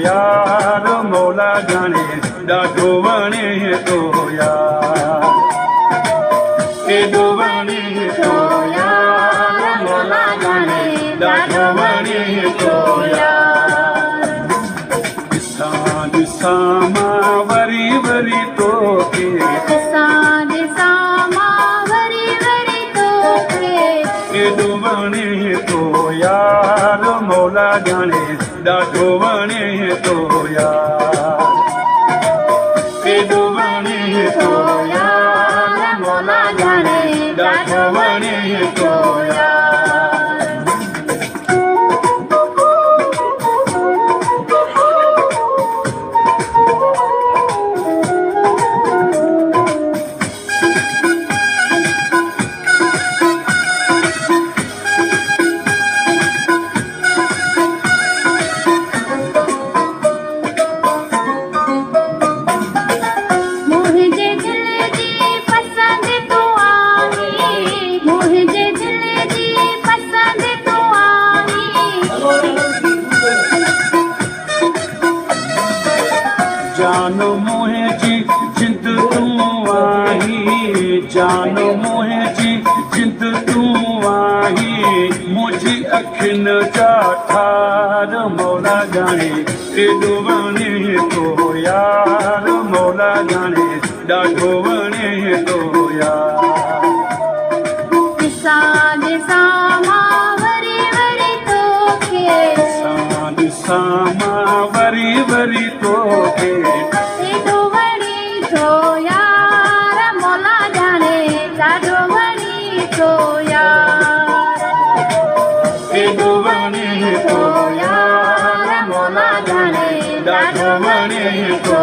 यार मौला जाने ॾाढो वणे थो यार केॾो वणे थो यार मौला जाने ॾाढो वणे थो यार ॾिसां ॾिसां मां वरी वरी तोखे केॾो वणे थो यार मौला जाने ॾाढो वणे थो यार केॾो वणे थो यार मौला जाने ॾाढो वणे थो यार जान मोहे जी जिंद तूं आहीं जान मोहे जी जिंद तूं आहीं मुंहिंजी अखियुनि जा ठार मौला जाने केॾो वणे थो यार मौला जाने ॾाढो वणे थो यार ॾिसां मां वरी वरी तोखे केॾो वणे थो यार मौला जाने ॾाढो वणे थो यार केॾो वणे थो यार मौला जाने ॾाढो वणे थो